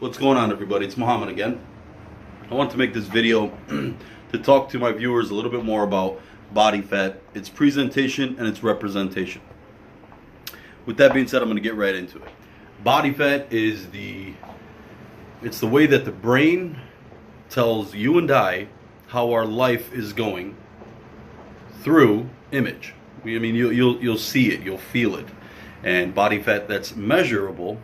What's going on, everybody? It's Muhammad again. I want to make this video to talk to my viewers a little bit more about body fat, its presentation and its representation. With that being said, I'm going to get right into it. Body fat is the way that the brain tells you and I how our life is going through image. I mean, you'll see it, you'll feel it, and body fat that's measurable,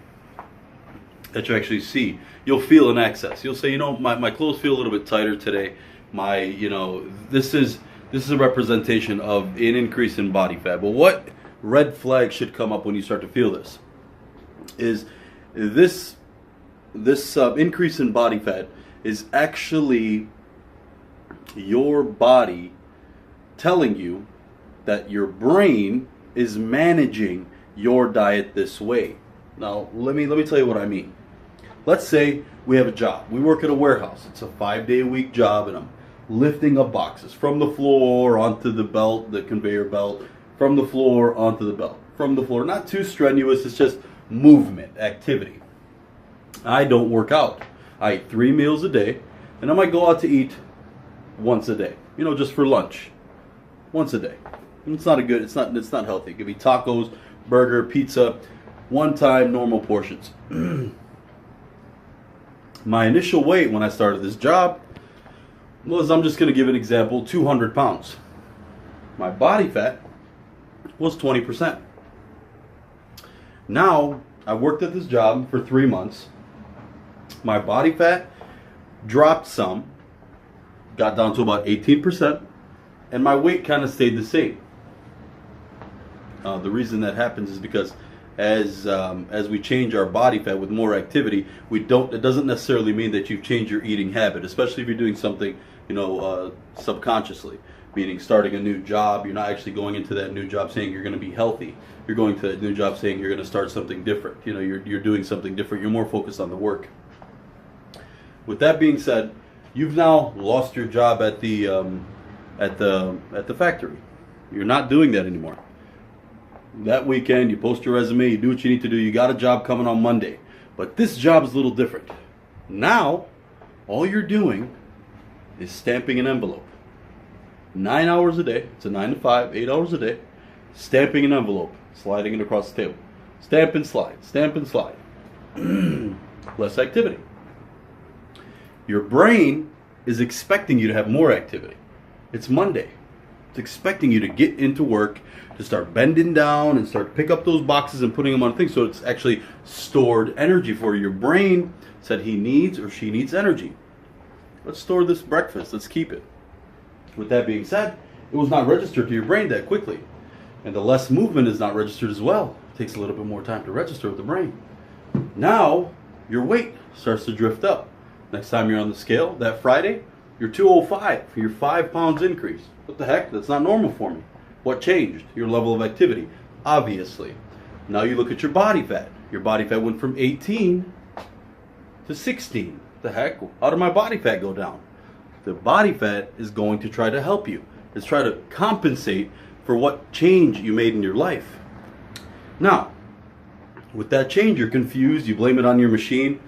that you actually see, you'll feel and access. You'll say, my clothes feel a little bit tighter today. This is a representation of an increase in body fat. But what red flag should come up when you start to feel this is this increase in body fat is actually your body telling you that your brain is managing your diet this way. Now, let me tell you what I mean. Let's say we have a job. We work at a warehouse. It's a 5-day-a-week job, and I'm lifting up boxes from the floor onto the belt, the conveyor belt, from the floor onto the belt, from the floor. Not too strenuous. It's just movement, activity. I don't work out. I eat 3 meals a day, and I might go out to eat once a day. Just for lunch, once a day. It's not healthy. Give me tacos, burger, pizza, one time, normal portions. My initial weight when I started this job was, I'm just going to give an example, 200 pounds. My body fat was 20%. Now, I worked at this job for 3 months. My body fat dropped some, got down to about 18%, and my weight kind of stayed the same. The reason that happens is because as we change our body fat with more activity, it doesn't necessarily mean that you've changed your eating habit, especially if you're doing something, subconsciously, meaning starting a new job. You're not actually going into that new job saying you're going to be healthy. You're going to that new job saying you're going to start something different. You're doing something different. You're more focused on the work. With that being said, you've now lost your job at the factory. You're not doing that anymore. That weekend, you post your resume, you do what you need to do, you got a job coming on Monday. But this job is a little different. Now, all you're doing is stamping an envelope. 9 hours a day, it's a 9 to 5, 8 hours a day, stamping an envelope, sliding it across the table. Stamp and slide, stamp and slide. Less activity. Your brain is expecting you to have more activity. It's Monday. It's expecting you to get into work, to start bending down and start to pick up those boxes and putting them on things. So it's actually stored energy for you. Your brain said he needs or she needs energy. Let's store this breakfast. Let's keep it. With that being said, it was not registered to your brain that quickly. And the less movement is not registered as well. It takes a little bit more time to register with the brain. Now, your weight starts to drift up. Next time you're on the scale, that Friday, you're 205. You're 5 pounds increase. What the heck? That's not normal for me. What changed? Your level of activity. Obviously. Now you look at your body fat. Your body fat went from 18 to 16. The heck? How did my body fat go down? The body fat is going to try to help you. It's try to compensate for what change you made in your life. Now, with that change, you're confused. You blame it on your machine.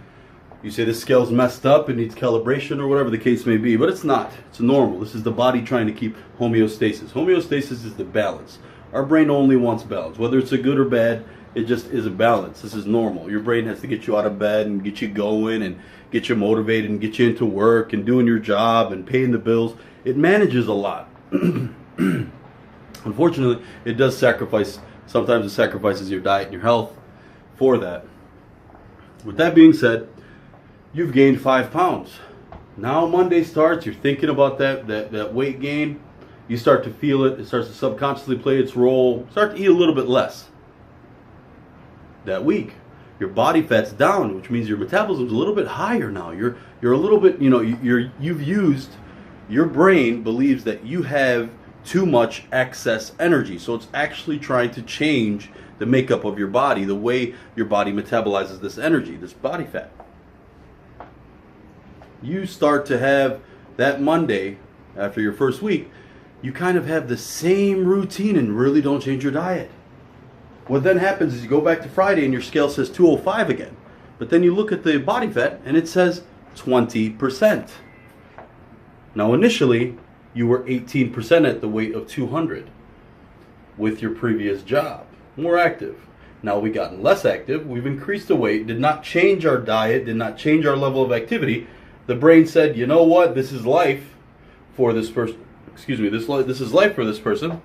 You say the scale's messed up, it needs calibration or whatever the case may be, but it's not. It's normal. This is the body trying to keep homeostasis. Homeostasis is the balance. Our brain only wants balance. Whether it's a good or bad, it just is a balance. This is normal. Your brain has to get you out of bed and get you going and get you motivated and get you into work and doing your job and paying the bills. It manages a lot. Unfortunately, it does sacrifice. Sometimes it sacrifices your diet and your health for that. With that being said, you've gained 5 pounds. Now Monday starts, you're thinking about that weight gain. You start to feel it. It starts to subconsciously play its role. Start to eat a little bit less. That week, your body fat's down, which means your metabolism's a little bit higher now. You're a little bit, your brain believes that you have too much excess energy. So it's actually trying to change the makeup of your body, the way your body metabolizes this energy, this body fat. You start to have that Monday, after your first week, you kind of have the same routine and really don't change your diet. What then happens is you go back to Friday and your scale says 205 again. But then you look at the body fat and it says 20%. Now initially, you were 18% at the weight of 200 with your previous job. More active. Now we've gotten less active, we've increased the weight, did not change our diet, did not change our level of activity. The brain said, you know what, this is life for this person. Excuse me, this is life for this person.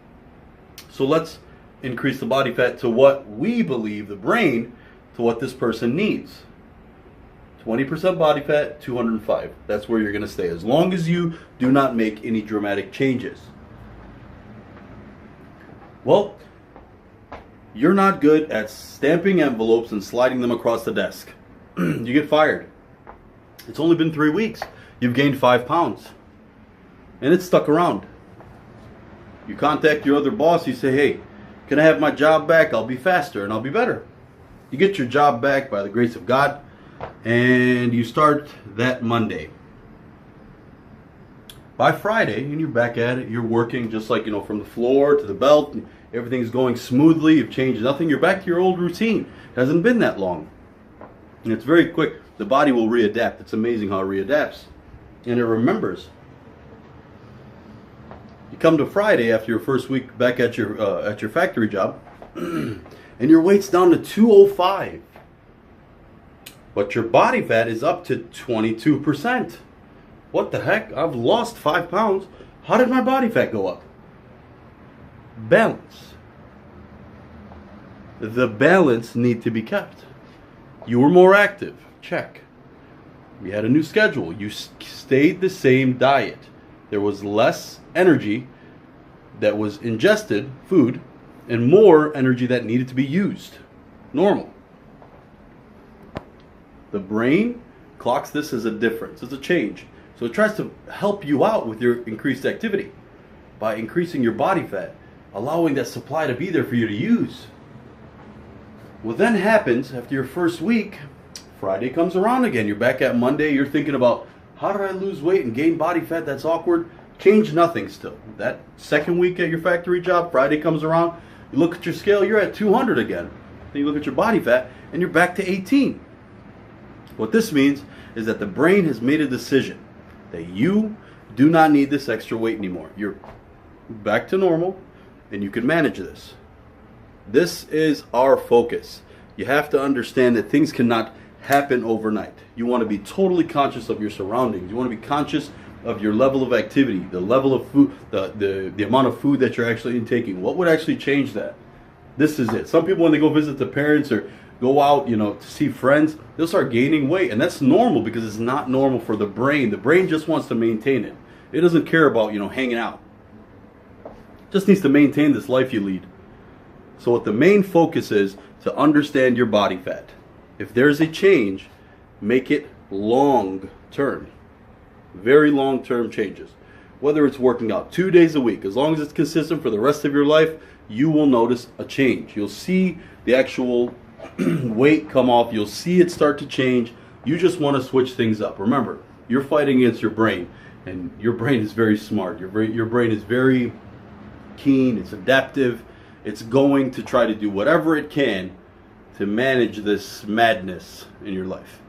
So let's increase the body fat to what we believe, the brain, to what this person needs. 20% body fat, 205. That's where you're going to stay, as long as you do not make any dramatic changes. Well, you're not good at stamping envelopes and sliding them across the desk. You get fired. It's only been 3 weeks. You've gained 5 pounds. And it's stuck around. You contact your other boss, you say, hey, can I have my job back? I'll be faster and I'll be better. You get your job back by the grace of God, and you start that Monday. By Friday, and you're back at it, you're working just like, from the floor to the belt, everything's going smoothly, you've changed nothing, you're back to your old routine. It hasn't been that long. And it's very quick. The body will readapt. It's amazing how it readapts. And it remembers. You come to Friday after your first week back at your factory job, and your weight's down to 205. But your body fat is up to 22%. What the heck? I've lost 5 pounds. How did my body fat go up? Balance. The balance need to be kept. You were more active. Check. We had a new schedule. You stayed the same diet. There was less energy that was ingested, food, and more energy that needed to be used. Normal. The brain clocks this as a difference. It's a change. So it tries to help you out with your increased activity by increasing your body fat, allowing that supply to be there for you to use. What then happens after your first week, Friday comes around again. You're back at Monday. You're thinking about, how did I lose weight and gain body fat? That's awkward. Change nothing still. That second week at your factory job, Friday comes around. You look at your scale, you're at 200 again. Then you look at your body fat and you're back to 18. What this means is that the brain has made a decision that you do not need this extra weight anymore. You're back to normal and you can manage this. This is our focus. You have to understand that things cannot happen overnight. You want to be totally conscious of your surroundings. You want to be conscious of your level of activity, the level of food, the amount of food that you're actually intaking. What would actually change that? This is it. Some people, when they go visit the parents or go out, to see friends, they'll start gaining weight. And that's normal because it's not normal for the brain. The brain just wants to maintain it. It doesn't care about, hanging out. It just needs to maintain this life you lead. So what the main focus is to understand your body fat. If there's a change, make it long term. Very long term changes. Whether it's working out 2 days a week, as long as it's consistent for the rest of your life, you will notice a change. You'll see the actual weight come off. You'll see it start to change. You just want to switch things up. Remember, you're fighting against your brain, and your brain is very smart. Your brain is very keen. It's adaptive. It's going to try to do whatever it can to manage this madness in your life.